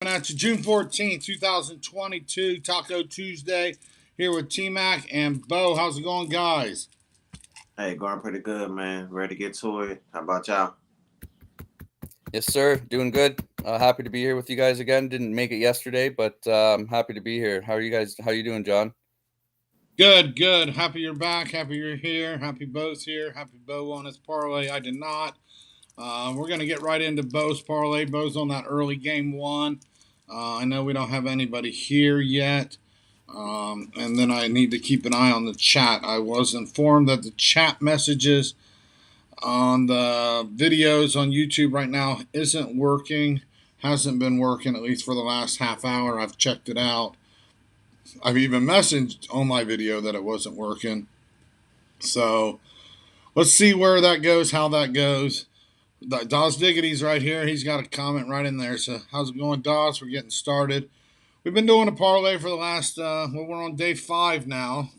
Coming at you June 14th, 2022, Taco Tuesday, here with TMac and Bo. How's it going, guys? Hey, going pretty good, man. Ready to get to it. How about y'all? Yes, sir. Doing good. Happy to be here with you guys again. Didn't make it yesterday, but I'm happy to be here. How are you guys? How are you doing, John? Good, good. Happy you're back. Happy you're here. Happy Bo's here. Happy Bo on his parlay. I did not. We're going to get right into Bo's parlay. Bo's on that early game one. I know we don't have anybody here yet. And then I need to keep an eye on the chat. I was informed that the chat messages on the videos on YouTube right now isn't working. Hasn't been working, at least for the last half hour. I've checked it out. I've even messaged on my video that it wasn't working. So let's see where that goes, how that goes. Dawes Diggity's right here. He's got a comment right in there. So how's it going, Dawes? We're getting started. We've been doing a parlay for the last, we're on day 5 now.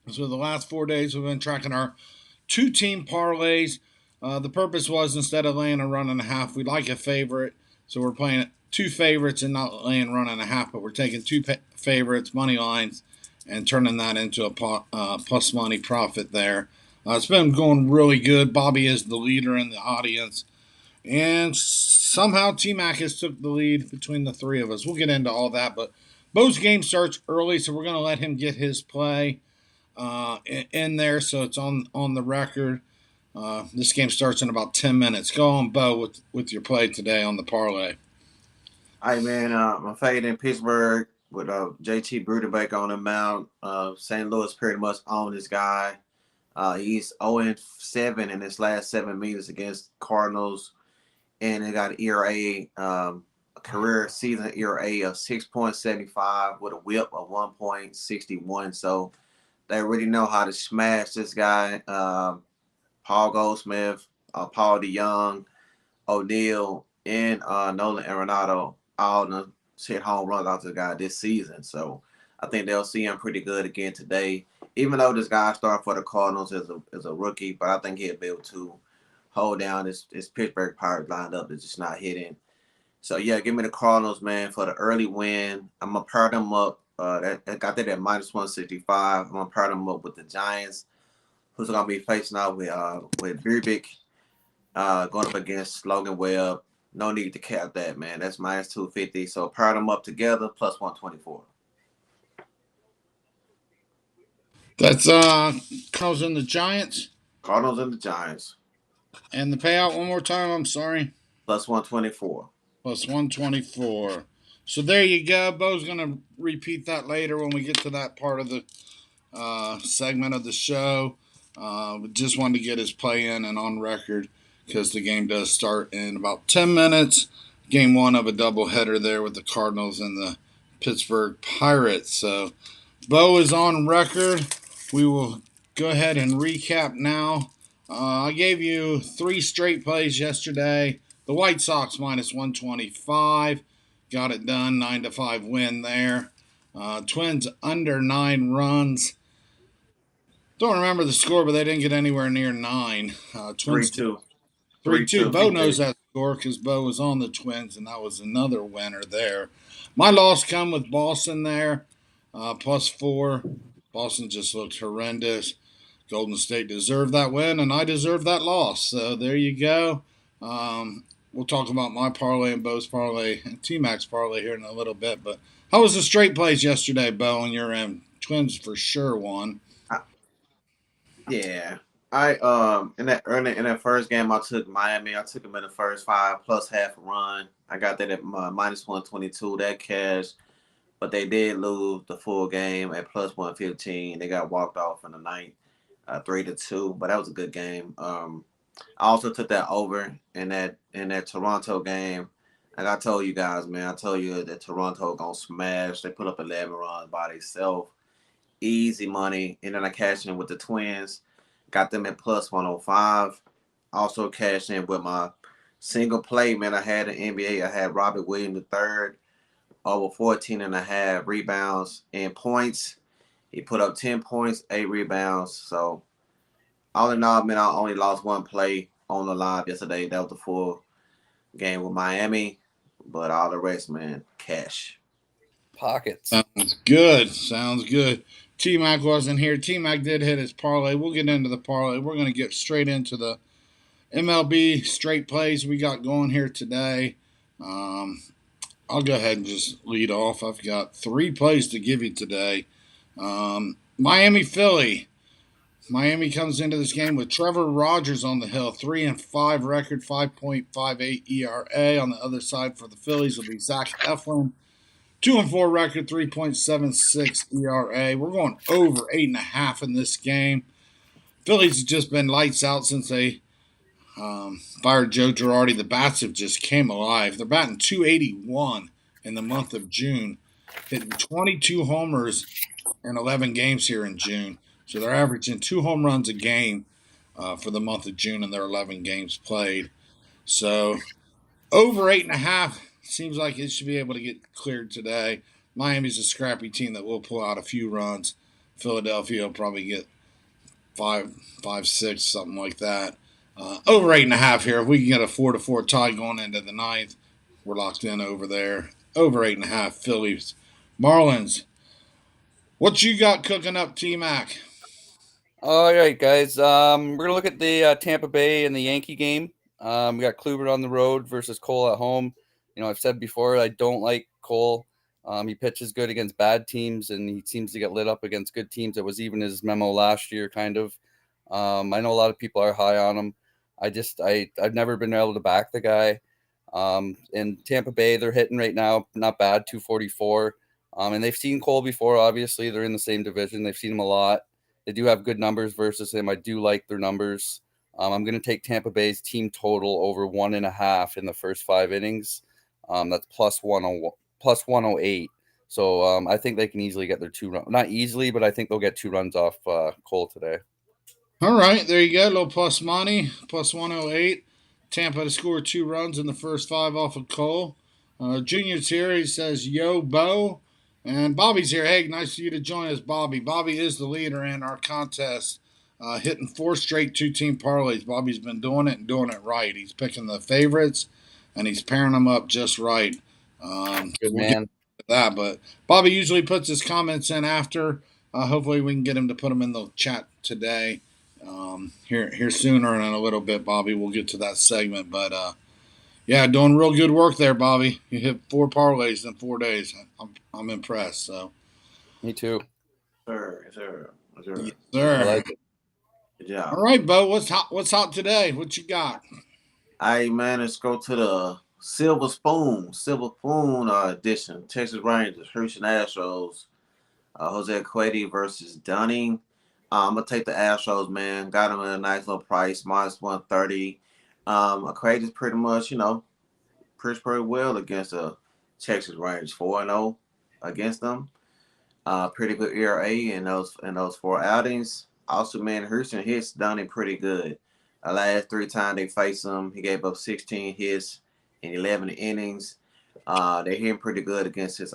So the last 4 days we've been tracking our 2-team parlays. The purpose was, instead of laying a run and a half, we like a favorite. So we're playing 2 favorites and not laying run and a half, but we're taking 2 favorites, money lines, and turning that into a plus money profit there. It's been going really good. Bobby is the leader in the audience. And somehow T-Mac has took the lead between the 3 of us. We'll get into all that, but Bo's game starts early, so we're going to let him get his play in there, so it's on the record. This game starts in about 10 minutes. Go on, Bo, with your play today on the parlay. All right, man. I'm fading in Pittsburgh with JT Bruderbeck on the mound. St. Louis pretty much owned this guy. He's 0-7 in his last 7 meetings against Cardinals, and he got an ERA, a career season ERA of 6.75 with a WHIP of 1.61. So they really know how to smash this guy. Paul Goldsmith, Paul DeYoung, O'Neill, and Nolan Arenado all done hit home runs out to the guy this season. So I think they'll see him pretty good again today. Even though this guy started for the Cardinals as a rookie, but I think he'll be able to hold down this Pittsburgh Pirates lineup that's just not hitting. So yeah, give me the Cardinals, man, for the early win. I'm gonna pair them up. That got that at minus 165. I'm gonna pair them up with the Giants, who's gonna be facing out with Burbick, going up against Logan Webb. No need to cap that, man. That's minus 250. So pair them up together plus 124. That's Cardinals and the Giants. Cardinals and the Giants And the payout one more time, I'm sorry. plus 124. Plus 124. So there you go. Bo's going to repeat that later when we get to that part of the segment of the show. Just wanted to get his play in and on record, because the game does start in about 10 minutes. Game 1 of a doubleheader there with the Cardinals and the Pittsburgh Pirates. So Bo is on record. We will go ahead and recap now. I gave you 3 straight plays yesterday. The White Sox minus 125. Got it done. 9-5 win there. Twins under 9 runs. Don't remember the score, but they didn't get anywhere near 9. Twins 3-2. 3-2. Bo knows that score because Bo was on the Twins, and that was another winner there. My loss come with Boston there, +4. Boston just looked horrendous. Golden State deserved that win, and I deserved that loss. So there you go. We'll talk about my parlay and Bo's parlay and T-Mac's parlay here in a little bit. But how was the straight plays yesterday, Bo, on your end? Twins for sure won. Yeah. I in that first game I took Miami. I took them in the first 5 plus half a run. I got that at minus 122. That cash, but they did lose the full game at plus 115. They got walked off in the ninth, 3-2. But that was a good game. I also took that over in that Toronto game. Like I told you guys, man, I told you that Toronto gonna smash. They put up 11 runs by themselves, easy money. And then I cashed in with the Twins, got them at plus 105. Also cashed in with my single play, man. I had an NBA. I had Robert Williams III over 14 and a half rebounds and points. He put up 10 points, 8 rebounds. So all in all, man, I only lost one play on the live yesterday. That was the full game with Miami. but all the rest, man, cash. Pockets. Sounds good. Sounds good. TMac wasn't here. TMac did hit his parlay. We'll get into the parlay. We're going to get straight into the MLB straight plays we got going here today. I'll go ahead and just lead off. I've got 3 plays to give you today. Miami Philly. Miami comes into this game with Trevor Rogers on the hill, 3-5 record, 5.58 ERA. On the other side for the Phillies will be Zach Eflin, 2-4 record, 3.76 ERA. We're going over 8.5 in this game. Phillies have just been lights out since they fired Joe Girardi. The bats have just came alive. They're batting .281 in the month of June, hitting 22 homers in 11 games here in June. So they're averaging 2 home runs a game for the month of June in their 11 games played. So over 8.5 seems like it should be able to get cleared today. Miami's a scrappy team that will pull out a few runs. Philadelphia will probably get 5, 6, something like that. Over 8.5 here. If we can get a 4-4 tie going into the 9th, we're locked in over there. Over 8.5. Phillies, Marlins. What you got cooking up, T-Mac? All right, guys. We're gonna look at the Tampa Bay and the Yankee game. We got Kluber on the road versus Cole at home. I've said before I don't like Cole. He pitches good against bad teams, and he seems to get lit up against good teams. It was even his memo last year, kind of. I know a lot of people are high on him. I've never been able to back the guy. In Tampa Bay, they're hitting right now, not bad, 244. And they've seen Cole before. Obviously, they're in the same division. They've seen him a lot. They do have good numbers versus him. I do like their numbers. I'm going to take Tampa Bay's team total over 1.5 in the first 5 innings. That's plus 108. So I think they can easily get their 2 runs. Not easily, but I think they'll get 2 runs off Cole today. All right, there you go. A little plus money, plus 108. Tampa to score 2 runs in the first 5 off of Cole. Junior's here. He says, yo, Bo. And Bobby's here. Hey, nice for you to join us, Bobby. Bobby is the leader in our contest, hitting 4 straight 2-team parlays. Bobby's been doing it and doing it right. He's picking the favorites, and he's pairing them up just right. Good we'll man. get to that, but Bobby usually puts his comments in after. Hopefully we can get him to put them in the chat today. Here sooner and in a little bit, Bobby. We'll get to that segment, but yeah, doing real good work there, Bobby. You hit 4 parlays in 4 days. I'm impressed. So, Me too. Sir. yes, sir. I like it. Good job. All right, Bo. What's hot today? What you got? Hey, man, let's go to the Silver Spoon edition. Texas Rangers, Houston Astros, Jose Cueto versus Dunning. I'm gonna take the Astros, man. Got them at a nice little price, minus 130. Cueto's pretty much, pretty well against the Texas Rangers, 4-0 against them. Pretty good ERA in those 4 outings. Also, man, Houston hits Dunning pretty good. The last 3 times they faced him, he gave up 16 hits in 11 innings. They hit him pretty good against this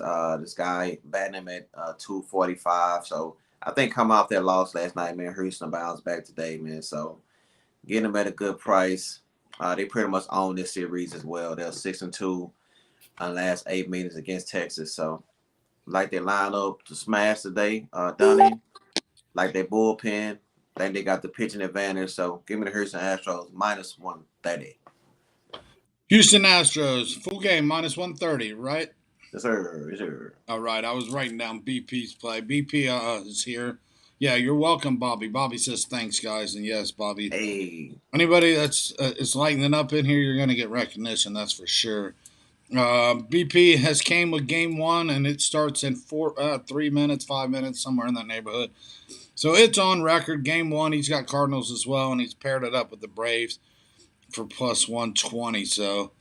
guy, batting him at 245. So I think coming off that loss last night, man, Houston bounced back today, man. So getting them at a good price. They pretty much own this series as well. They're 6-2 on the last 8 meetings against Texas. So like they line up to smash today, Dunning. Like their bullpen. I think they got the pitching advantage. So give me the Houston Astros minus 130. Houston Astros, full game, minus 130, right? Yes, sir. Yes, sir. All right, I was writing down BP's play. BP is here. Yeah, you're welcome, Bobby. Bobby says thanks, guys, and yes, Bobby. Hey. Anybody that's is lightening up in here, you're going to get recognition, that's for sure. BP has came with game 1, and it starts in 3 minutes, 5 minutes, somewhere in that neighborhood. So it's on record. Game 1, he's got Cardinals as well, and he's paired it up with the Braves for plus 120. So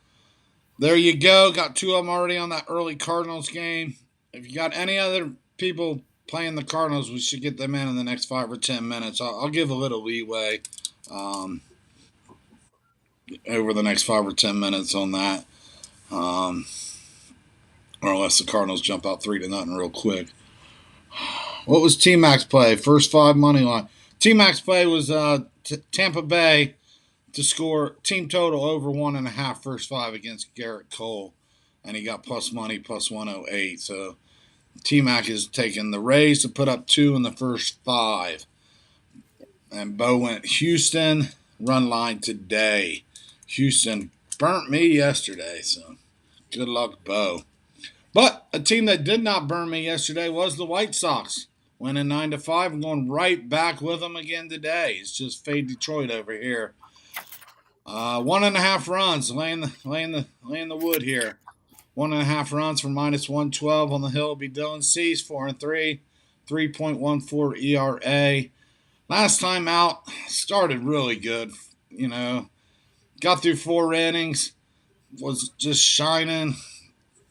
there you go. Got 2 of them already on that early Cardinals game. If you got any other people playing the Cardinals, we should get them in the next 5 or 10 minutes. I'll give a little leeway over the next 5 or 10 minutes on that. Or unless the Cardinals jump out 3-0 real quick. What was T-Mac's play? First 5 money line. T-Mac's play was Tampa Bay to score team total over 1.5 first 5 against Garrett Cole. and he got plus money, plus 108. So TMac is taking the Rays to put up 2 in the first 5. And Bo went Houston, run line today. Houston burnt me yesterday, so good luck, Bo. But a team that did not burn me yesterday was the White Sox. Winning 9-5 and going right back with them again today. It's just fade Detroit over here. 1.5 runs, laying the wood here. 1.5 runs for minus 112 on the hill. Be Dylan Cease 4-3, 3.14 ERA. Last time out, started really good. Got through 4 innings, was just shining,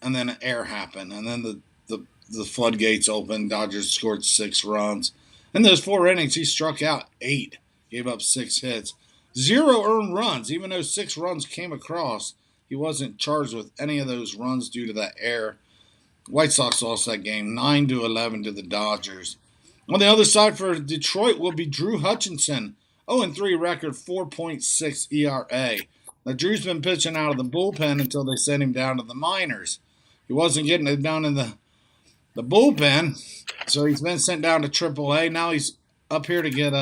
and then an error happened, and then the floodgates opened. Dodgers scored 6 runs. In those 4 innings, he struck out 8, gave up 6 hits, 0 earned runs. Even though 6 runs came across, he wasn't charged with any of those runs due to that error. White Sox lost that game 9-11 to the Dodgers. On the other side for Detroit will be Drew Hutchinson, 0-3 record, 4.6 ERA. Now, Drew's been pitching out of the bullpen until they sent him down to the minors. He wasn't getting it down in the bullpen, so he's been sent down to AAA. Now he's up here to get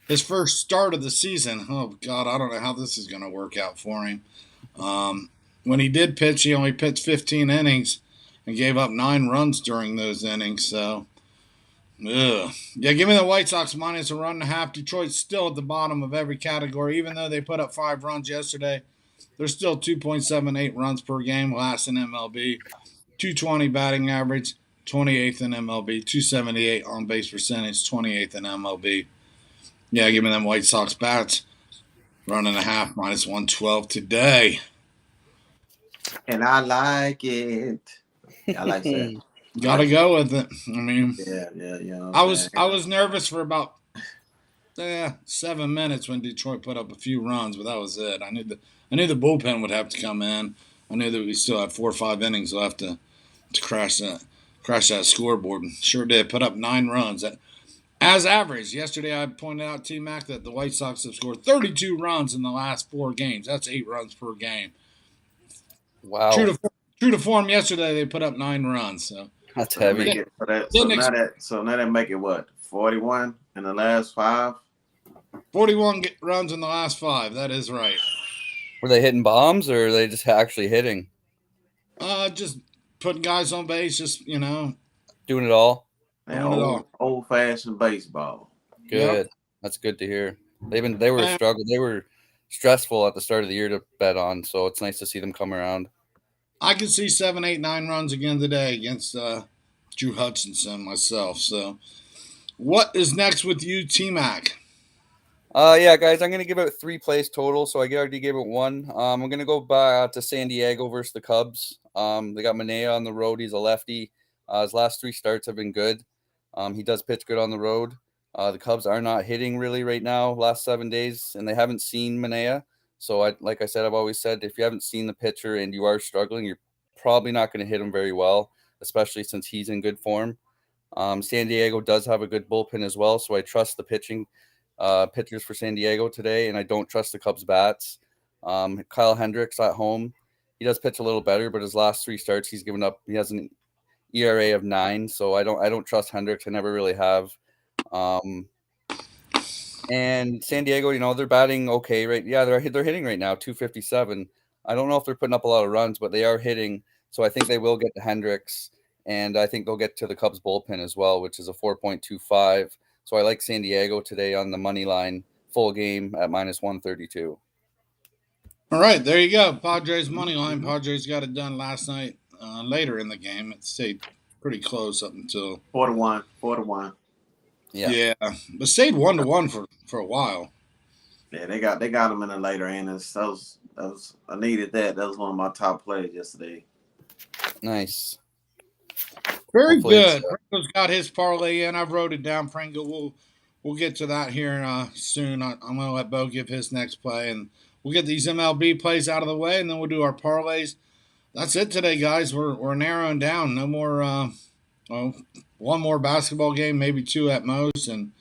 his first start of the season. Oh, God, I don't know how this is going to work out for him. When he did pitch, he only pitched 15 innings and gave up 9 runs during those innings. So, yeah, give me the White Sox minus a 1.5. Detroit's still at the bottom of every category. Even though they put up 5 runs yesterday, they're still 2.78 runs per game, last in MLB. 220 batting average, 28th in MLB. 278 on base percentage, 28th in MLB. Yeah, give me them White Sox bats. 1.5 minus 112 today. And I like it. I like that. Gotta go with it. I mean, yeah. I was nervous for about 7 minutes when Detroit put up a few runs, but that was it. I knew the bullpen would have to come in. I knew that we still had 4 or 5 innings left to crash that scoreboard. And sure did. Put up 9 runs. As average. Yesterday I pointed out, TMac, that the White Sox have scored 32 runs in the last 4 games. That's 8 runs per game. Wow. True to form, yesterday they put up 9 runs. So that's heavy. So now they make it what? 41 in the last 5? 41 runs in the last 5. That is right. Were they hitting bombs or are they just actually hitting? Just putting guys on base, just, doing it all. Old fashioned baseball. Good. Yep. That's good to hear. They were struggling. They were stressful at the start of the year to bet on, so it's nice to see them come around. I can see 7, 8, 9 runs again today against Drew Hutchinson myself. So, what is next with you, TMac? Yeah, guys, I'm going to give out 3 plays total, so I already gave it 1. I'm going to go back to San Diego versus the Cubs. They got Manaea on the road. He's a lefty. His last 3 starts have been good. He does pitch good on the road. The Cubs are not hitting really right now, last 7 days, and they haven't seen Manaea. So, like I said, I've always said, if you haven't seen the pitcher and you are struggling, you're probably not going to hit him very well, especially since he's in good form. San Diego does have a good bullpen as well, so I trust the pitchers for San Diego today, and I don't trust the Cubs bats. Kyle Hendricks at home, he does pitch a little better, but his last 3 starts he has an ERA of 9, so I don't trust Hendricks. I never really have. And San Diego, they're batting okay, right? Yeah, they're hitting right now, 257. I don't know if they're putting up a lot of runs, but they are hitting. So I think they will get to Hendricks, and I think they'll get to the Cubs bullpen as well, which is a 4.25. So I like San Diego today on the money line, full game at minus 132. All right, there you go. Padres money line. Padres got it done last night. Later in the game, it stayed pretty close up until 4-1. Yeah, but stayed 1-1 for a while. Yeah, they got them in the later innings. I needed that. That was one of my top plays yesterday. Nice. Very good. Pringo's got his parlay in. I've wrote it down. Pringo, we'll get to that here soon. I'm going to let Bo give his next play, and we'll get these MLB plays out of the way, and then we'll do our parlays. That's it today, guys. We're narrowing down. No more. One more basketball game, maybe 2 at most, and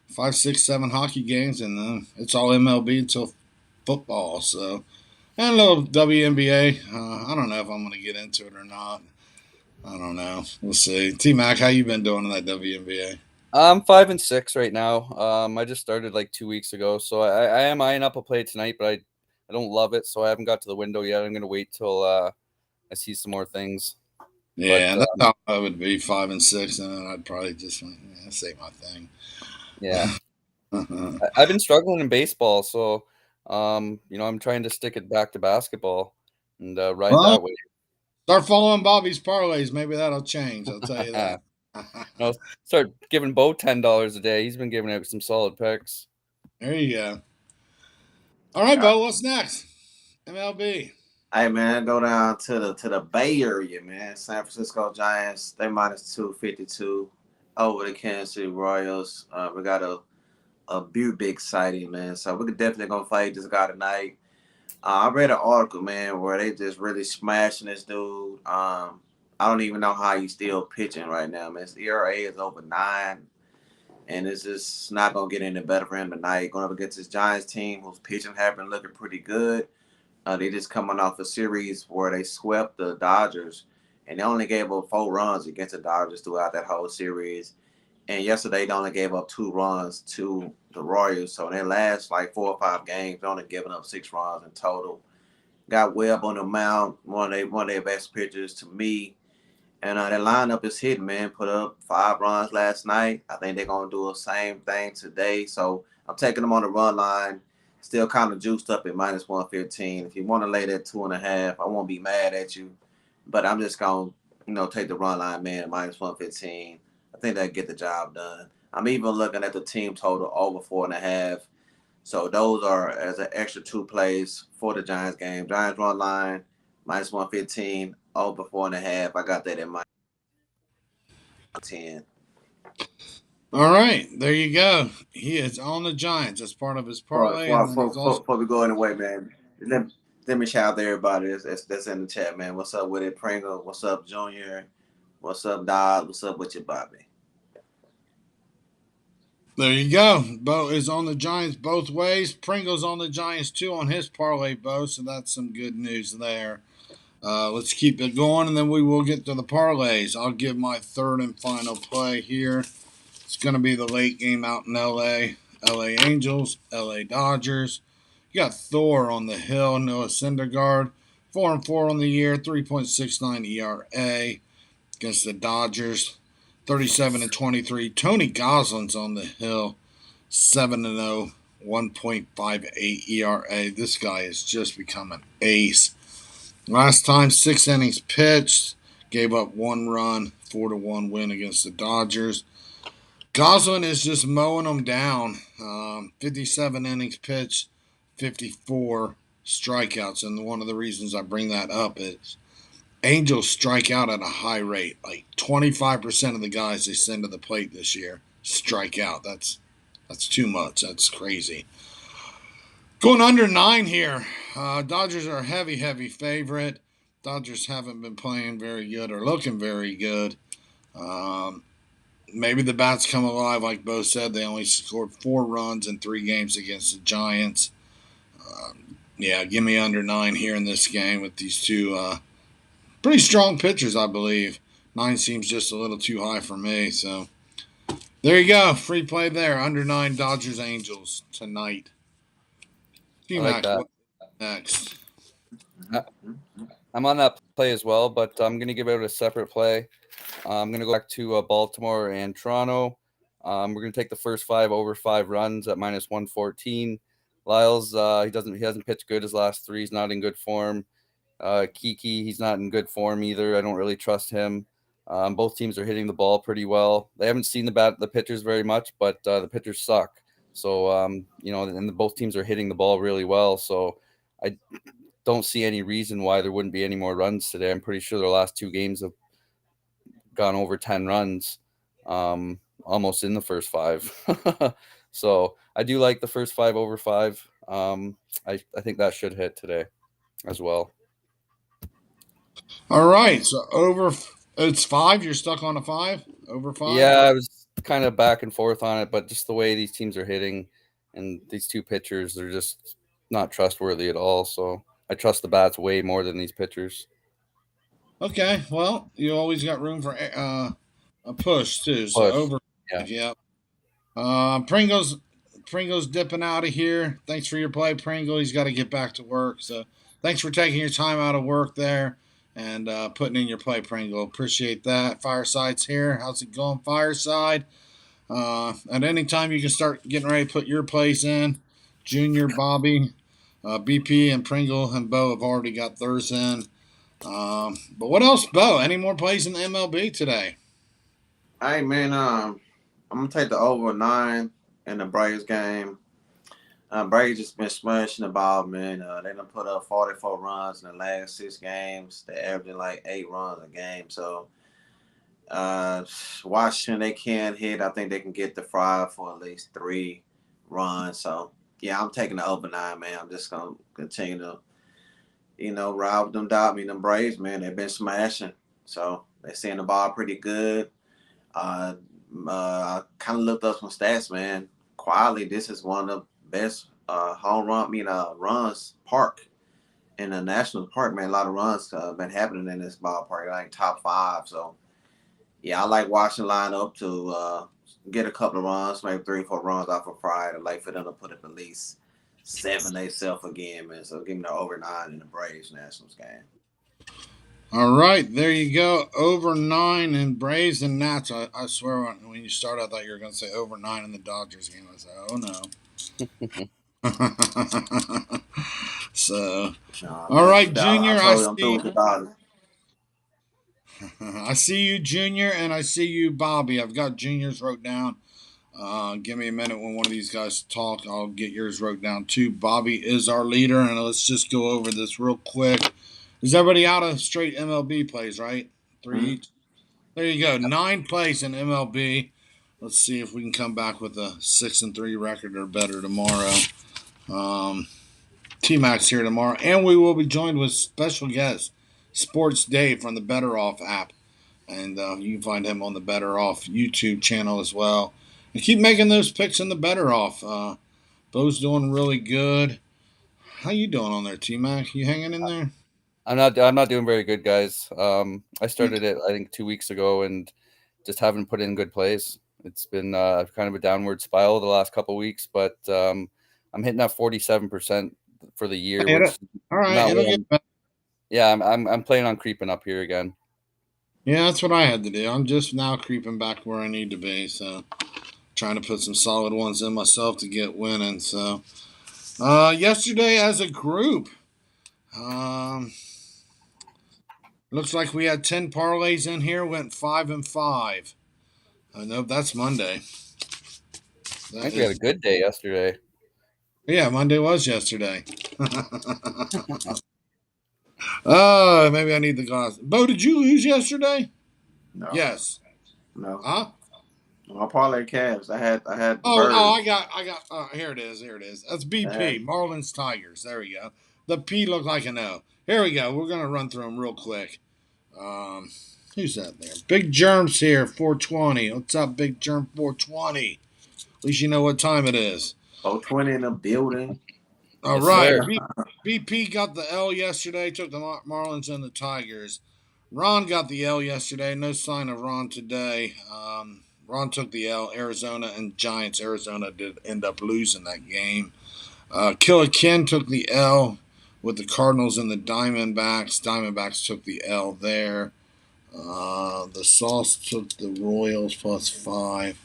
5, 6, 7 hockey games, and it's all MLB until football. So And a little WNBA. I don't know if I'm going to get into it or not. I don't know. We'll see. TMac, how you been doing in that WNBA? I'm 5-6 right now. I just started like 2 weeks ago, so I am eyeing up a play tonight, but I don't love it, so I haven't got to the window yet. I'm gonna wait till I see some more things. But Yeah, that's how I would be 5-6, and then I'd probably just say my thing. yeah, I've been struggling in baseball, so I'm trying to stick it back to basketball and ride Well, that way. start following Bobby's parlays. Maybe that'll change. I'll tell you that. No, start giving Bo $10 a day. He's been giving out some solid picks. There you go. All right, Bo. What's next? MLB. Hey man, go down to the Bay Area, man. San Francisco Giants, they minus 252 over the Kansas City Royals. We got a big sighting, man. So we're definitely gonna fight this guy tonight. I read an article, man, where they just really smashing this dude. I don't even know how he's still pitching right now, man. His ERA is over 9, and it's just not gonna get any better for him tonight. Going up against this Giants team, whose pitching have been looking pretty good. They just coming off a series where they swept the Dodgers, and they only gave up 4 runs against the Dodgers throughout that whole series. And yesterday, they only gave up 2 runs to the Royals. So in their last like 4 or 5 games, they only given up 6 runs in total. Got Webb on the mound, one of their best pitchers to me. And their lineup is hitting, man. Put up 5 runs last night. I think they're gonna do the same thing today. So I'm taking them on the run line. Still kind of juiced up at minus 115. If you want to lay that 2.5, I won't be mad at you. But I'm just gonna, take the run line, man, at minus 115. I think that get the job done. I'm even looking at the team total over 4.5. So those are as an extra 2 plays for the Giants game. Giants run line minus 115 over 4.5. I got that in my 10. All right, there you go. He is on the Giants as part of his parlay, and then he's also Before we go anyway, man, let me shout out to everybody that's in the chat, man. What's up with it, Pringle? What's up, Junior? What's up, Dodd? What's up with you, Bobby? there. You go. Bo is on the Giants both ways. Pringle's on the Giants too on his parlay, Bo. So that's some good news there. Let's keep it going, and then we will get to the parlays. I'll give my third and final play here. It's going to be the late game out in LA. LA Angels, LA Dodgers. You got Thor on the hill, Noah Syndergaard. 4-4 on the year, 3.69 ERA against the Dodgers. 37-23. Tony Goslin's on the hill, 7-0, 1.58 ERA. This guy has just become an ace. Last time, 6 innings pitched, gave up 1 run, 4-1 win against the Dodgers. Goslin is just mowing them down. 57 innings pitched, 54 strikeouts. And one of the reasons I bring that up is Angels strike out at a high rate. Like 25% of the guys they send to the plate this year strike out. That's too much. That's crazy. Going under 9 here. Dodgers are a heavy favorite. Dodgers haven't been playing very good or looking very good. Maybe the bats come alive, like Bo said. They only scored 4 runs in 3 games against the Giants. Yeah, give me under 9 here in this game with these two pretty strong pitchers, I believe. 9 seems just a little too high for me. So there you go. Free play there. Under 9 Dodgers Angels tonight. I like T-Mac, that. what next? I'm on that play as well, but I'm going to give out a separate play. I'm going to go back to Baltimore and Toronto. We're going to take the first 5 over 5 runs at minus 114. Lyles, he hasn't pitched good his last 3. He's not in good form. Kiki, he's not in good form either. I don't really trust him. Both teams are hitting the ball pretty well. They haven't seen the pitchers very much, but the pitchers suck. So and both teams are hitting the ball really well. So I don't see any reason why there wouldn't be any more runs today. I'm pretty sure their last 2 games have gone over 10 runs, almost in the first 5. So I do like the first 5 over 5. I think that should hit today as well. All right, so it's 5. You're stuck on a 5 over 5. Yeah, I was kind of back and forth on it, but just the way these teams are hitting and these 2 pitchers, they're just not trustworthy at all. So I trust the bats way more than these pitchers. Okay, well, you always got room for a push too. So Push. over Yeah. five, yeah. Pringle's dipping out of here. Thanks for your play, Pringle. He's got to get back to work. So thanks for taking your time out of work there and putting in your play, Pringle. Appreciate that. Fireside's here. How's it going, Fireside? At any time you can start getting ready to put your plays in. Junior, Bobby, BP, and Pringle and Bo have already got theirs in. But what else, Bo? Any more plays in the MLB today? Hey man, I'm gonna take the over 9 in the Braves game. Braves just been smashing the ball, man. They done put up 44 runs in the last 6 games. They're averaging like 8 runs a game. So Washington, they can hit. I think they can get the Fry for at least 3 runs. So yeah, I'm taking the over 9, man. I'm just gonna continue to, ride with them them Braves, man. They've been smashing. So they're seeing the ball pretty good. Uh, I kind of looked up some stats, man. Quietly, this is one of the best runs park in the National Park, man. A lot of runs been happening in this ballpark, like top 5. So yeah, I like watching line up to get a couple of runs, maybe 3 or 4 runs off of Friday. I like for them to put up at least 7 themselves again, man. So give me the over 9 in the Braves Nationals game. All right, there you go. Over 9 in Braves and Nats. I swear, when you started, I thought you were going to say over 9 in the Dodgers game. I was like, oh no. So, all right, Junior. I told you I'm through with the Dodgers. I see you, Junior, and I see you, Bobby. I've got Junior's wrote down. Give me a minute when one of these guys talk. I'll get yours wrote down too. Bobby is our leader, and let's just go over this real quick. Is everybody out of straight MLB plays, right? 3 each. There you go. 9 plays in MLB. Let's see if we can come back with a 6-3 record or better tomorrow. TMac's here tomorrow, and we will be joined with special guest Sports Dave from the Better Off app, and you can find him on the Better Off YouTube channel as well. And keep making those picks in the Better Off. Bo's doing really good. How you doing on there, T-Mac? You hanging in there? I'm not doing very good, guys. I started it I think 2 weeks ago and just haven't put in good plays. It's been kind of a downward spiral the last couple of weeks, but I'm hitting that 47% for the year, Hey, which all right, not it'll what get better. yeah, I'm planning on creeping up here again. Yeah, that's what I had to do. I'm just now creeping back where I need to be. So, trying to put some solid ones in myself to get winning. So, yesterday as a group, um, looks like we had 10 parlays in here. Went 5-5. I know that's Monday. I think we had a good day yesterday. Yeah, Monday was yesterday. Oh, maybe I need the glass. Bo, did you lose yesterday? No. Yes. No. Huh? My parlay Cavs. I had the Oh, Birds. I got. Here it is. Here it is. That's BP. Marlins Tigers. There we go. The P looked like an O. Here we go. We're gonna run through them real quick. Who's that there? Big Germs here. 420. What's up, Big Germ? 420. At least you know what time it is. 420 in the building. All Yes, right. sir. BP got the L yesterday. Took the Marlins and the Tigers. Ron got the L yesterday. No sign of Ron today. Ron took the L. Arizona and Giants. Arizona did end up losing that game. Killer Ken took the L with the Cardinals and the Diamondbacks. Diamondbacks took the L there. The Sauce took the Royals +5,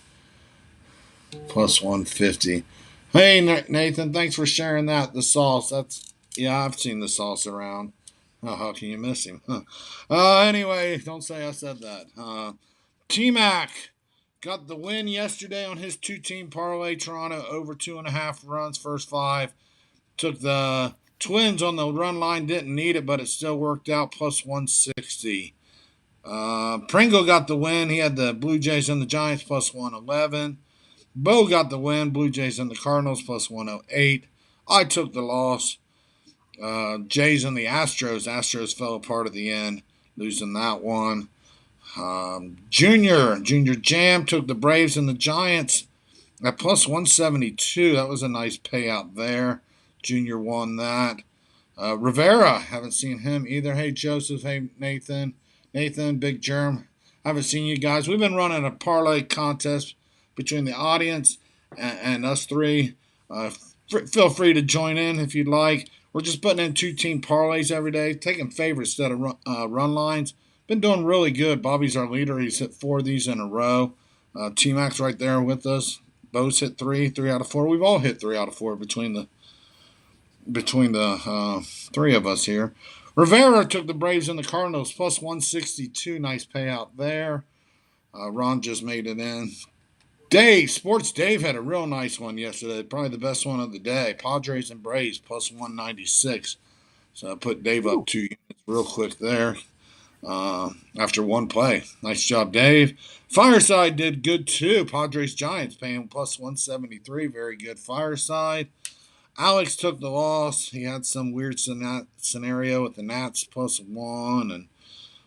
+150. Hey, Nathan, thanks for sharing that. The Sauce. I've seen the Sauce around. Oh, how can you miss him? Anyway, don't say I said that. T-Mac got the win yesterday on his 2-team parlay. Toronto over 2.5 runs, first 5. Took the Twins on the run line, didn't need it, but it still worked out, +160. Pringle got the win. He had the Blue Jays and the Giants +111. Bo got the win. Blue Jays and the Cardinals +108. I took the loss. Jays and the Astros. Astros fell apart at the end, losing that one. Junior Jam took the Braves and the Giants at +172. That was a nice payout there. Junior won that. Rivera, haven't seen him either. Hey, Joseph. Hey, Nathan. Nathan, Big Germ. Haven't seen you guys. We've been running a parlay contest between the audience and us three. Feel free to join in if you'd like. We're just putting in two-team parlays every day, taking favorites instead of run lines. Been doing really good. Bobby's our leader. He's hit 4 of these in a row. TMac's right there with us. Bo's hit three out of 4. We've all hit 3 out of 4 between the three of us here. Rivera took the Braves and the Cardinals plus 162. Nice payout there. Ron just made it in. Sports Dave had a real nice one yesterday. Probably the best one of the day. Padres and Braves plus 196. So I put Dave up 2 units real quick there after one play. Nice job, Dave. Fireside did good too. Padres Giants paying plus 173. Very good, Fireside. Alex took the loss. He had some weird scenario with the Nats plus 1 and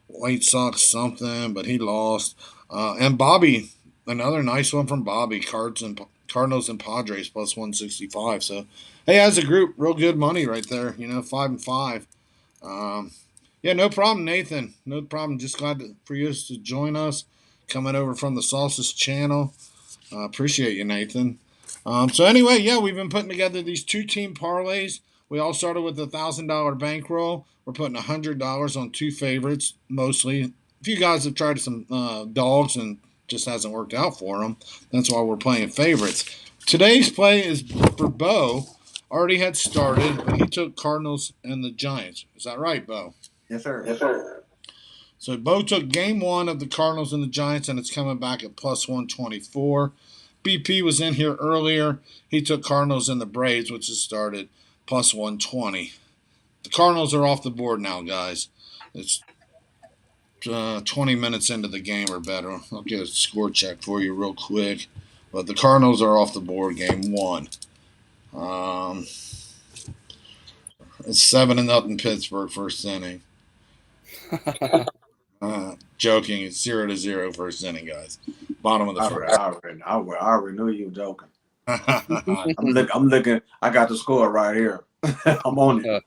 White Sox something, but he lost. And Bobby, another nice one from Bobby. Cardinals and Padres plus 165. So, hey, as a group, real good money right there. 5-5. Yeah, no problem, Nathan. No problem. Just glad for you to join us. Coming over from the Salsas channel. Appreciate you, Nathan. So anyway, yeah, we've been putting together these two-team parlays. We all started with a $1,000 bankroll. We're putting $100 on 2 favorites, mostly. A few guys have tried some dogs and just hasn't worked out for them. That's why we're playing favorites. Today's play is for Bo. Already had started, but he took Cardinals and the Giants. Is that right, Bo? Yes, sir. Yes, sir. So Bo took game 1 of the Cardinals and the Giants, and it's coming back at plus 124. BP was in here earlier. He took Cardinals and the Braves, which has started plus 120. The Cardinals are off the board now, guys. It's 20 minutes into the game or better. I'll get a score check for you real quick. But the Cardinals are off the board game 1. It's 7-0 Pittsburgh first inning. Joking. It's 0-0 first inning, guys. Bottom of the first. I already knew you were joking. I'm looking. I got the score right here. I'm on it.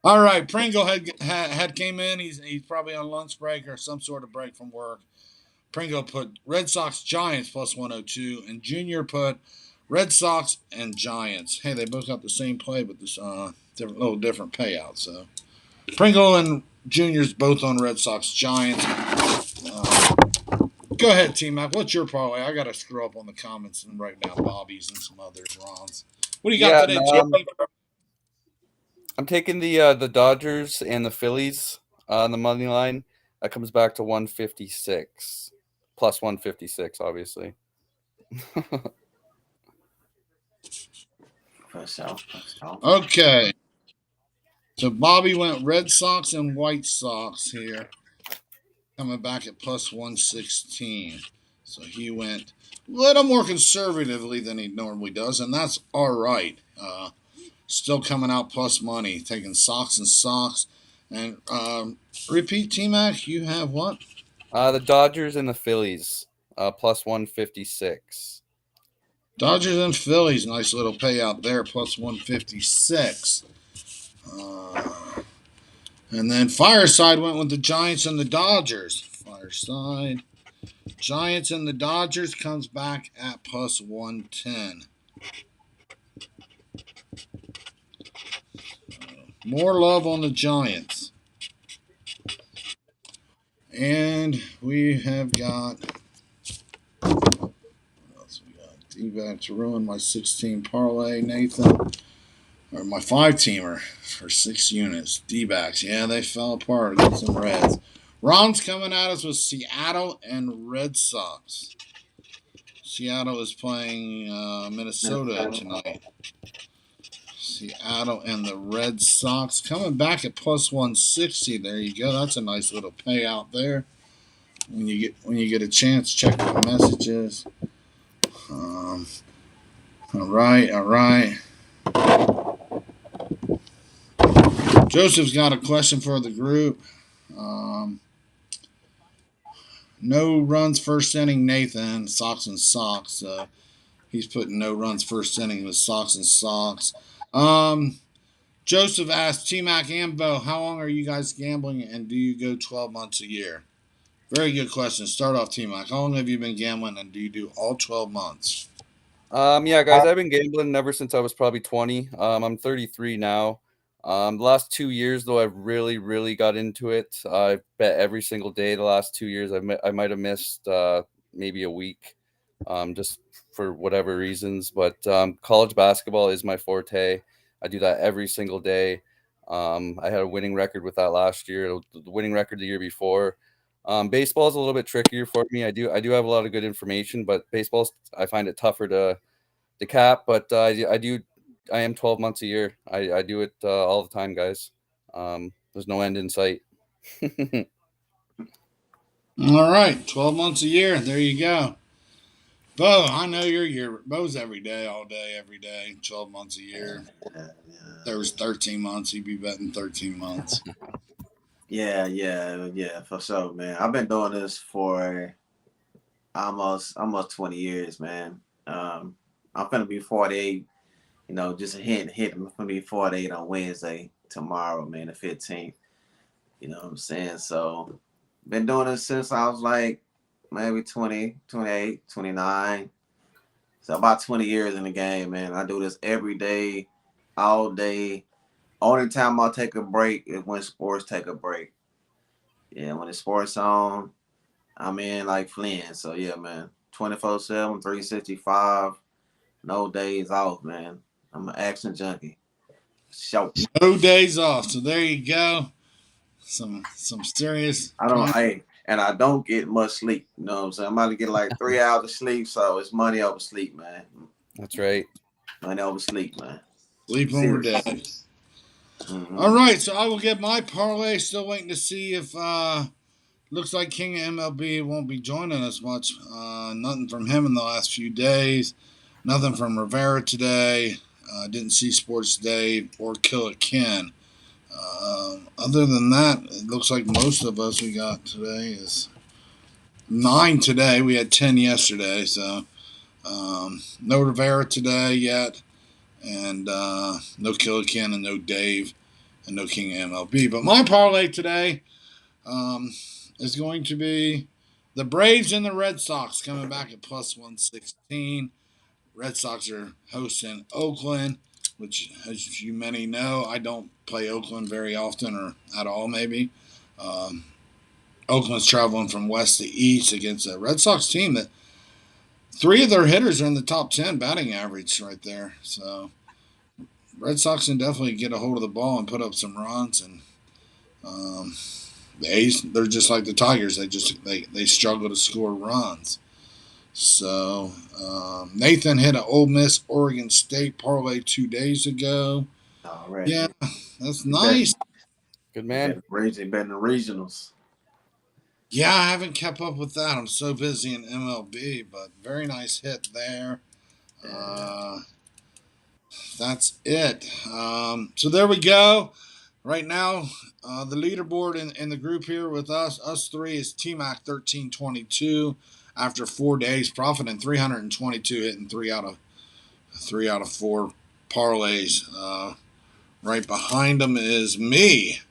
All right, Pringle had came in. He's probably on lunch break or some sort of break from work. Pringle put Red Sox Giants plus 102, and Junior put Red Sox and Giants. Hey, they both got the same play, but this little different payout. So Pringle and Junior's both on Red Sox Giants. Go ahead, T-Mac. What's your parlay? I got to screw up on the comments and write down Bobby's and some others, Ron's. What do you got today, T-Mac? I'm taking the Dodgers and the Phillies on the money line. That comes back to 156. Plus 156, obviously. Okay. So Bobby went Red Sox and White Sox here. Coming back at plus 116. So he went a little more conservatively than he normally does, and that's all right. Still coming out plus money, taking Sox and Sox. And repeat, T-Mac, you have what? The Dodgers and the Phillies, plus 156. Dodgers and Phillies, nice little payout there, plus 156. And then Fireside went with the Giants and the Dodgers. Fireside, Giants and the Dodgers comes back at plus 110. More love on the Giants. And we have got, what else we got? D-back to ruin my 16 parlay, Nathan. Or my 5-teamer for 6 units. D-backs, yeah, they fell apart against some Reds. Ron's coming at us with Seattle and Red Sox. Seattle is playing Minnesota tonight. Seattle and the Red Sox coming back at plus 160. There you go. That's a nice little payout there. When you get a chance, check the messages. All right. Joseph's got a question for the group. No runs first inning, Nathan. Sox and Sox. He's putting no runs first inning with Sox and Sox. Joseph asked TMac and Bo, how long are you guys gambling and do you go 12 months a year? Very good question. Start off, TMac. How long have you been gambling and do you do all 12 months? Yeah, guys, I've been gambling ever since I was probably 20. I'm 33 now. The last 2 years, though, I've really got into it. I've bet every single day the last 2 years. I might have missed maybe a week, just for whatever reasons. But college basketball is my forte. I do that every single day. I had a winning record with that last year. The winning record the year before. Baseball is a little bit trickier for me. I do have a lot of good information, but baseball's I find it tougher to cap. But I am 12 months a year. I do it all the time, guys. There's no end in sight. All right, 12 months a year. There you go. Bo, I know you're Bo's every day, all day, every day, 12 months a year. Yeah, There was 13 months. He'd be betting 13 months. yeah, for sure, man. I've been doing this for almost 20 years, man. I'm gonna be 48. Just a hint. I'm gonna be 48 on Wednesday tomorrow, man, the 15th. You know what I'm saying? So, been doing this since I was like maybe 20, 28, 29. So about 20 years in the game, man. I do this every day, all day. Only time I'll take a break is when sports take a break. Yeah, when the sports on, I'm in like Flynn. So yeah, man. 24/7, 365, no days off, man. I'm an action junkie. Show. No days off. So there you go. Some serious I don't and I don't get much sleep. You know what I'm saying? I'm about to get like 3 hours of sleep, so it's money over sleep, man. That's right. Money over sleep, man. sleep when we're dead. Mm-hmm. All right, so I will get my parlay. Still waiting to see if looks like King of MLB won't be joining us much. Nothing from him in the last few days. Nothing from Rivera today. Didn't see Sports Day or Killer Ken. Other than that, it looks like most of us we got today is 9 today. We had 10 yesterday, so no Rivera today yet, and no Killer Ken and no Dave and no King of MLB. But my parlay today um, is going to be the Braves and the Red Sox coming back at plus 116. Red Sox are hosting Oakland, which, as you many know, I don't play Oakland very often or at all, maybe. Um, Oakland's traveling from west to east against a Red Sox team that 3 of their hitters are in the top 10 batting average right there. So Red Sox can definitely get a hold of the ball and put up some runs. And um, the A's, they're just like the Tigers. They struggle to score runs. So Nathan hit an Ole Miss Oregon State parlay 2 days ago. Already. Yeah, that's nice. Good man. Betting the regionals. Yeah, I haven't kept up with that. I'm so busy in MLB, but very nice hit there. That's it. So there we go. Right now, the leaderboard in the group here with us three, is TMac 1322 after 4 days, profiting 322, hitting three out of four parlays. Right behind him is me,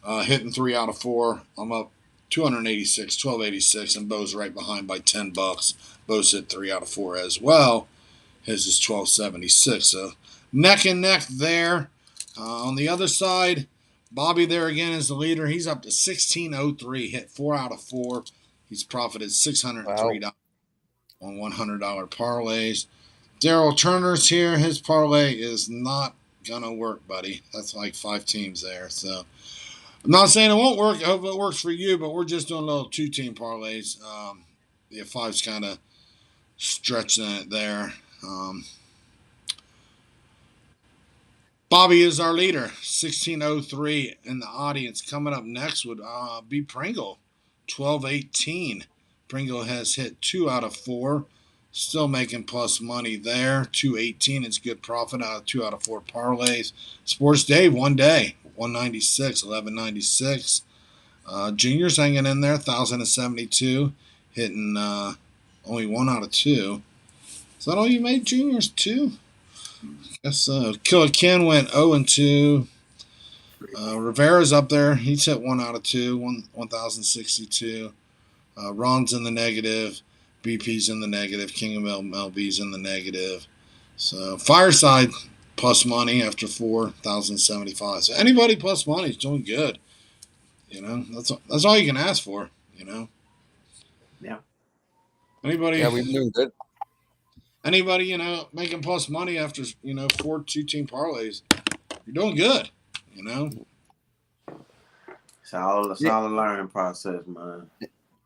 hitting 3 out of 4. I'm up 286, 1286, and Bo's right behind by $10. Bo's hit 3 out of 4 as well. His is 1276. So neck and neck there. On the other side, Bobby there again is the leader. He's up to 1603, hit 4 out of 4. He's profited $603 on $100 parlays. Daryl Turner's here. His parlay is not gonna work, buddy. That's like 5 teams there. So I'm not saying it won't work. I hope it works for you, but we're just doing little 2-team parlays. The 5's kind of stretching it there. Bobby is our leader, 1603 in the audience. Coming up next would be Pringle, 1218. Pringle has hit 2 out of 4, still making plus money there. 218 is good profit out of 2 out of 4 parlays. Sports Day, 1 day, 196, 1196. Junior's hanging in there, 1072, hitting only 1 out of 2. Is that all you made, Juniors? 2? Guess so. Killer Ken went 0-2. Rivera's up there. He's hit 1 out of 2, 1,062. Ron's in the negative. BP's in the negative. King of MLB's in the negative. So Fireside plus money after 4,075. So anybody plus money is doing good. That's all you can ask for. Yeah. Anybody Yeah, we've been doing good. making plus money after 4 2-team parlays, you're doing good. It's all a learning process, man.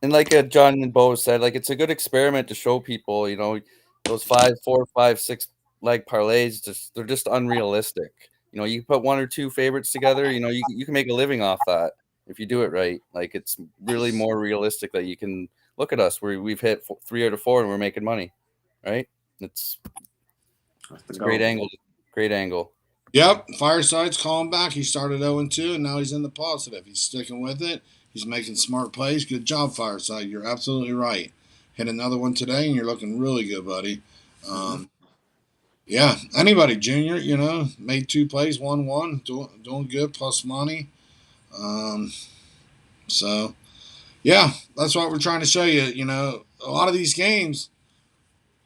And like John and Bo said, like it's a good experiment to show people, those 5, 4, 5, 6 leg parlays, they're just unrealistic. You put one or two favorites together, you can make a living off that if you do it right. Like it's really more realistic that you can look at us where we've hit 3 out of 4 and we're making money, right? It's a great angle. Great angle. Yep, Fireside's calling back. He started 0-2, and now he's in the positive. He's sticking with it. He's making smart plays. Good job, Fireside. You're absolutely right. Hit another one today, and you're looking really good, buddy. Yeah, anybody, Junior, made 2 plays, 1-1, doing good, plus money. So, yeah, that's what we're trying to show you. A lot of these games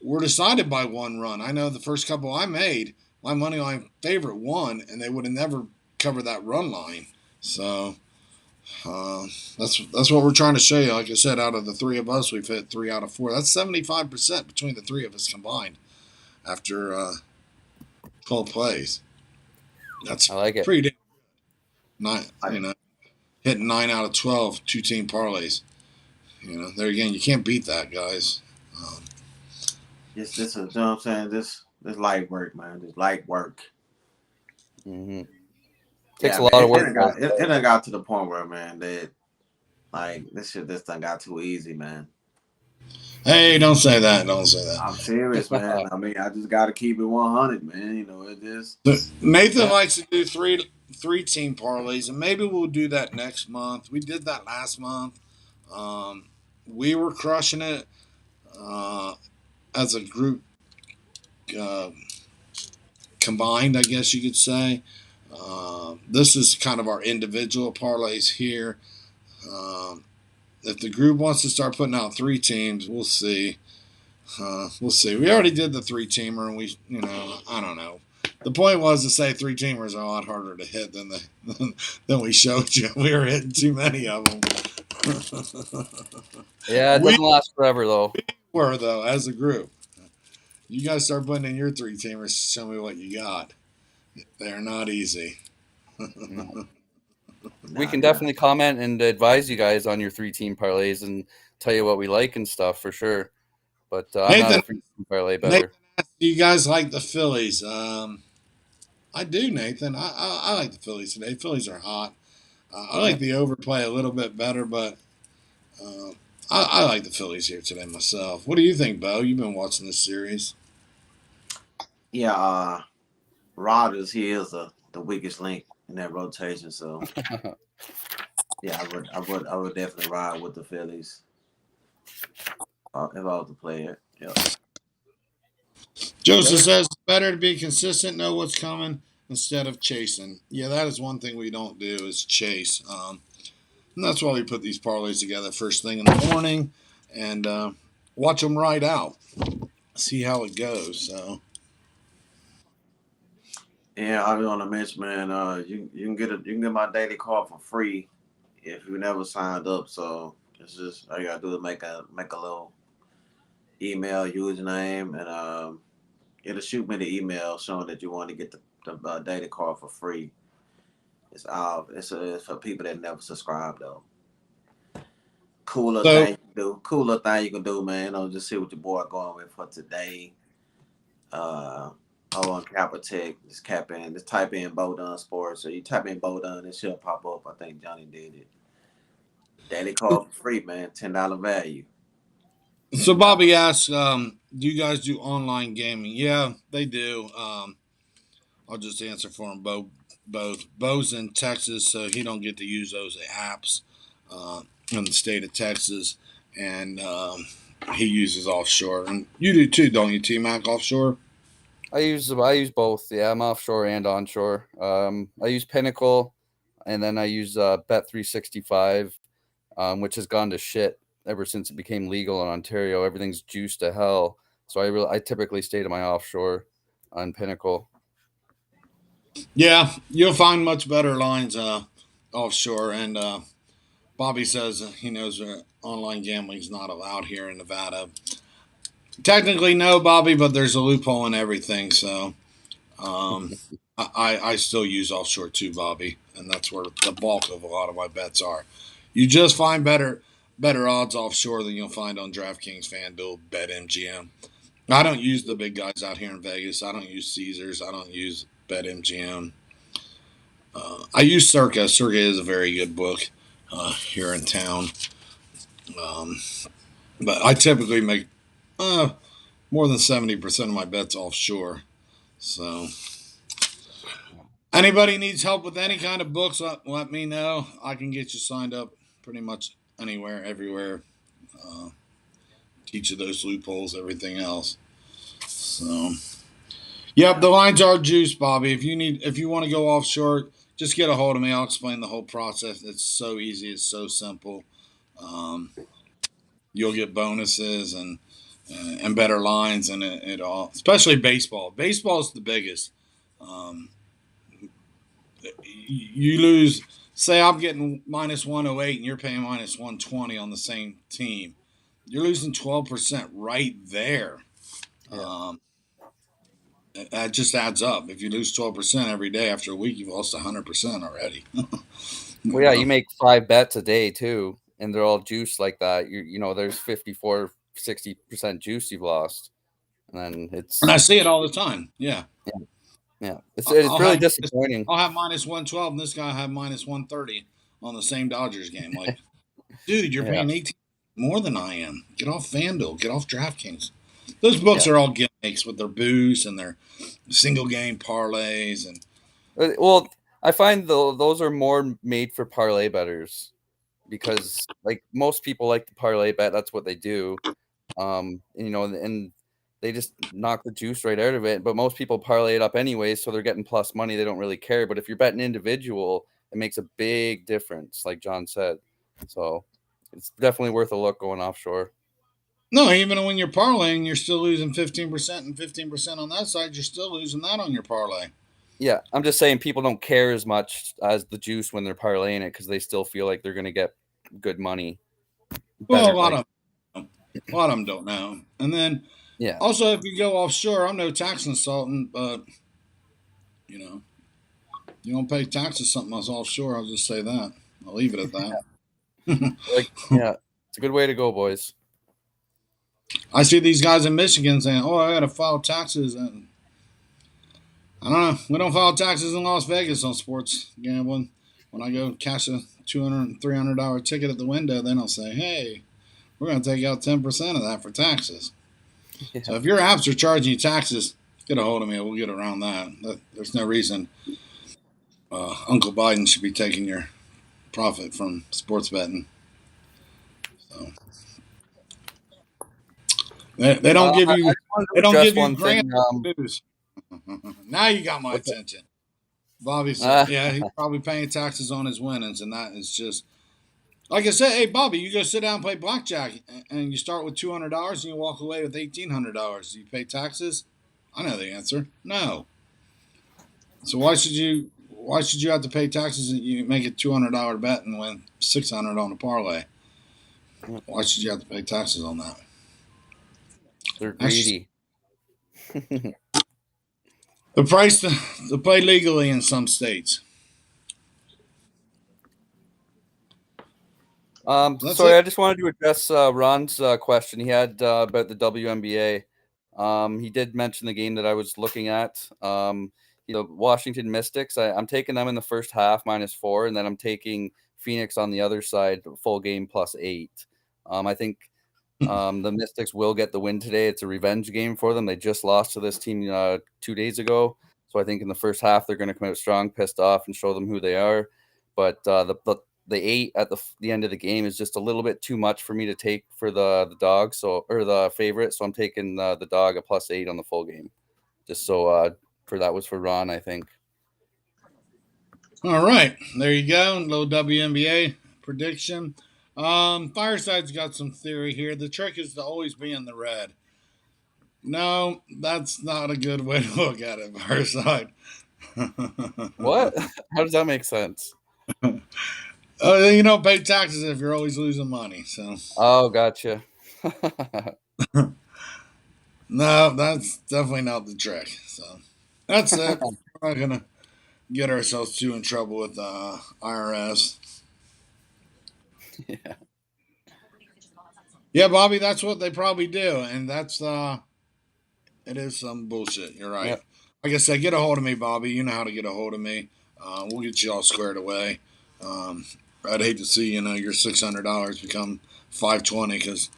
were decided by 1 run. I know the first couple I made, my money line favorite won, and they would have never covered that run line. So that's what we're trying to show you. Like I said, out of the 3 of us, we've hit 3 out of 4. That's 75% between the 3 of us combined after 12 plays. That's I like it. pretty damn good. Hitting 9 out of 12 2-team parlays. There again, you can't beat that, guys. This is, you know what I'm saying? This light work, man. This light work. Mm-hmm. Takes a lot of work. It done got to the point where, man, that like this done got too easy, man. Hey, don't say that. Don't say that. I'm serious, man. I mean, I just got to keep it 100, man. It just. Nathan likes to do 3-team parlays, and maybe we'll do that next month. We did that last month. We were crushing it as a group combined, I guess you could say. This is kind of our individual parlays here. If the group wants to start putting out 3 teams, we'll see. We'll see. We already did the 3-teamer, and I don't know. The point was to say 3-teamers are a lot harder to hit than we showed you. We were hitting too many of them. Yeah, it doesn't last forever, though. We were, though, as a group. You guys start putting in your 3-teamers. Show me what you got. They're not easy. We can definitely comment and advise you guys on your 3-team parlays and tell you what we like and stuff for sure. But I'm not a 3-team parlay better. Nathan, do you guys like the Phillies? I do, Nathan. I like the Phillies today. Phillies are hot. I like the overplay a little bit better, but I like the Phillies here today myself. What do you think, Bo? You've been watching this series. Yeah, Rodgers, he is the weakest link in that rotation. So, yeah, I would definitely ride with the Phillies if I was to play it. Yeah. Joseph says it's better to be consistent, know what's coming instead of chasing. Yeah, that is one thing we don't do is chase. And that's why we put these parlays together first thing in the morning and watch them ride out, see how it goes. So. Yeah, I was on to mention, man. You can get my daily call for free if you never signed up. So it's just all you gotta do is make a little email username, and it'll shoot me the email showing that you want to get the daily call for free. It's for people that never subscribe though. Cooler thing you can do, man. Just see what your boy going with for today. On Capitech, just type in Bowdun Sports. So you type in Bowdun, it should pop up. I think Johnny did it. Daily call for free, man. $10 value. So Bobby asks, do you guys do online gaming? Yeah, they do. I'll just answer for him. Both. Bo's in Texas, so he don't get to use those apps in the state of Texas, and he uses offshore. And you do too, don't you, TMac offshore? I use both. Yeah, I'm offshore and onshore. I use Pinnacle, and then I use Bet365, which has gone to shit ever since it became legal in Ontario. Everything's juiced to hell. So I typically stay to my offshore on Pinnacle. Yeah, you'll find much better lines offshore. And Bobby says he knows online gambling is not allowed here in Nevada. Technically, no, Bobby, but there's a loophole in everything. So I still use offshore too, Bobby, and that's where the bulk of a lot of my bets are. You just find better odds offshore than you'll find on DraftKings, FanDuel, BetMGM. I don't use the big guys out here in Vegas. I don't use Caesars. I don't use BetMGM. I use Circa. Circa is a very good book here in town. Um, but I typically make more than 70% of my bets offshore. So, anybody needs help with any kind of books, let me know. I can get you signed up pretty much anywhere, everywhere. Uh, Teach you those loopholes, everything else. So, yep, the lines are juiced, Bobby. If you want to go offshore, just get a hold of me. I'll explain the whole process. It's so easy. It's so simple. Um, you'll get bonuses and better lines and it all. Especially baseball. Baseball is the biggest. Um, you lose. Say I'm getting minus 108 and you're paying minus 120 on the same team. You're losing 12% right there. Yeah. That just adds up. If you lose 12% every day after a week, you've lost 100% already. Well, yeah, you make 5 bets a day too, and they're all juiced like that. There's 54, 60% juice you've lost, and then And I it's see it all the time. Yeah. yeah, it's I'll it's really have disappointing. I'll have minus 112 and this guy have minus 130 on the same Dodgers game. Like, dude, you're Yeah, paying 18 more than I am. Get off FanDuel. Get off DraftKings. Those books yeah. are all gimmicks with their boosts and their single game parlays and Well, I find those are more made for parlay bettors because like most people like to parlay bet. That's what they do. And they just knock the juice right out of it. But most people parlay it up anyway, so they're getting plus money. They don't really care. But if you're betting individual, it makes a big difference, like John said. So it's definitely worth a look going offshore. no, even when you're parlaying, you're still losing 15% and 15% on that side. You're still losing that on your parlay. Yeah, I'm just saying people don't care as much as the juice when they're parlaying it because they still feel like they're going to get good money. Well, Better, like a lot of them don't know. And then yeah, also, if you go offshore, I'm no tax consultant, but you know, you don't pay taxes something else offshore. I'll just say that. I'll leave it at that. like yeah, it's a good way to go, boys. I see these guys in Michigan saying, "Oh, I got to file taxes," and I don't know. We don't file taxes in Las Vegas on sports gambling. When I go cash a $200, $300 ticket at the window, then I'll say, "Hey, we're going to take out 10% of that for taxes." Yeah. So if your apps are charging you taxes, get a hold of me. We'll get around that. There's no reason Uncle Biden should be taking your profit from sports betting. So they don't give I you just wanted they to don't address give you one thing. grant news. Now you got my What's that? attention. Bobby said, Uh, yeah, he's probably paying taxes on his winnings, and that is just like I said. Hey, Bobby, you go sit down and play blackjack, and you start with $200 and you walk away with $1,800. Do you pay taxes? I know the answer. No. So why should you have to pay taxes and you make a $200 bet and win 600 on a parlay? Why should you have to pay taxes on that? they're That's just greedy. the price to play legally in some states. That's Sorry, it. I just wanted to address Ron's question he had about the WNBA. He did mention the game that I was looking at. Washington Mystics. I'm taking them in the first half -4, and then I'm taking Phoenix on the other side, full game +8. I think the Mystics will get the win today. It's a revenge game for them. They just lost to this team 2 days ago, so I think in the first half they're going to come out strong, pissed off, and show them who they are. But the 8 at the end of the game is just a little bit too much for me to take for the dog, or the favorite. So I'm taking the dog a +8 on the full game. Just so that was for Ron, I think. All right, there you go. Little WNBA prediction. Fireside's got some theory here. The trick is to always be in the red. No, that's not a good way to look at it, Fireside. What? How does that make sense? You don't pay taxes if you're always losing money. So Oh, gotcha. no, that's definitely not the trick. So that's it. We're not gonna get ourselves too in trouble with IRS. Yeah. Yeah, Bobby, that's what they probably do, and that's it is some bullshit. You're right. Yeah. Like I said, get a hold of me, Bobby. You know how to get a hold of me. We'll get you all squared away. Um, I'd hate to see your $600 become $520 because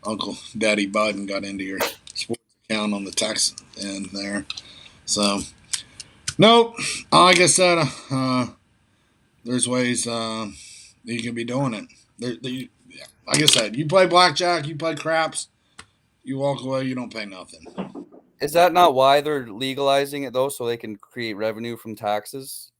Uncle Daddy Biden got into your sports account on the tax end there. So nope. Like I said, there's ways you can be doing it. Like I said, you play blackjack, you play craps, you walk away, you don't pay nothing. Is that not why they're legalizing it though, so they can create revenue from taxes?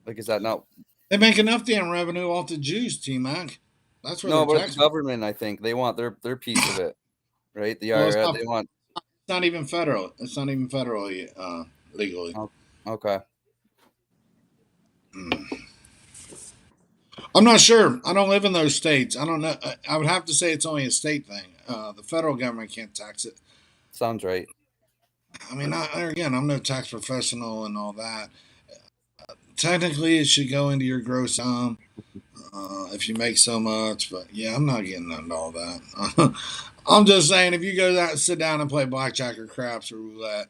Like, is that not? They make enough damn revenue off the Jews, TMac. That's where No, their but the tax. government, I think they want their piece of it, right? The Well, IRS, they want. it's not even federal. It's not even federally legally. Oh, okay. I'm not sure. I don't live in those states. I don't know. I would have to say it's only a state thing. The federal government can't tax it. Sounds right. I mean, again, I'm no tax professional and all that. Technically, it should go into your gross if you make so much. But yeah, I'm not getting into all that. I'm just saying, if you go out, sit down and play blackjack or craps or roulette,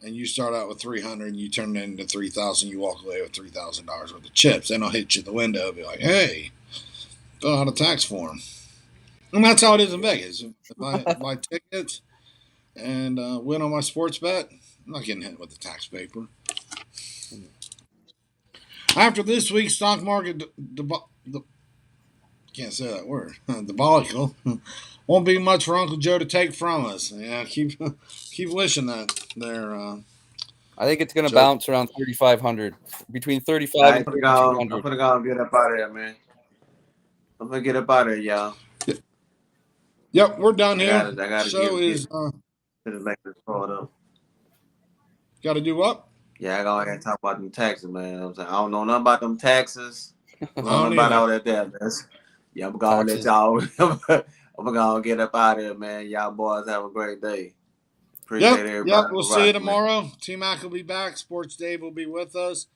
and you start out with 300 and you turn it into 3,000, you walk away with $3,000 worth of chips. Then I'll hit you in the window and be like, "Hey, fill out a tax form." And that's how it is in Vegas. If I buy tickets and win on my sports bet, I'm not getting hit with the tax paper. After this week's stock market, can't say that word, debacle, won't be much for Uncle Joe to take from us. Yeah, keep wishing that there. I think it's going to Joe. bounce around 3,500, between 35 I'm and gonna go. I'm 3,200. gonna go and get up out of here, man. I'm gonna get up out of here, y'all. Yep, we're done here. I gotta Show is make this call up. got to do what? Yeah, I gotta talk about them taxes, man. I'm saying I don't know nothing about them taxes. I don't know don't nothing about either. all that there, man. Yeah, I'm gonna let Taxes. y'all. I'm gonna get up out of here, man. Y'all boys have a great day. Appreciate everybody. Yep. We'll see you man. tomorrow. T-Mac will be back. Sports Dave will be with us.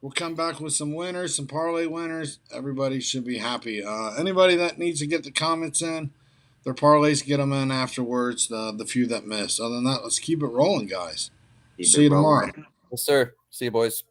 We'll come back with some winners, some parlay winners. Everybody should be happy. Anybody that needs to get the comments in, their parlays, get them in afterwards. The few that missed. Other than that, let's keep it rolling, guys. Keep See it you tomorrow. rolling. Yes, sir. See you, boys.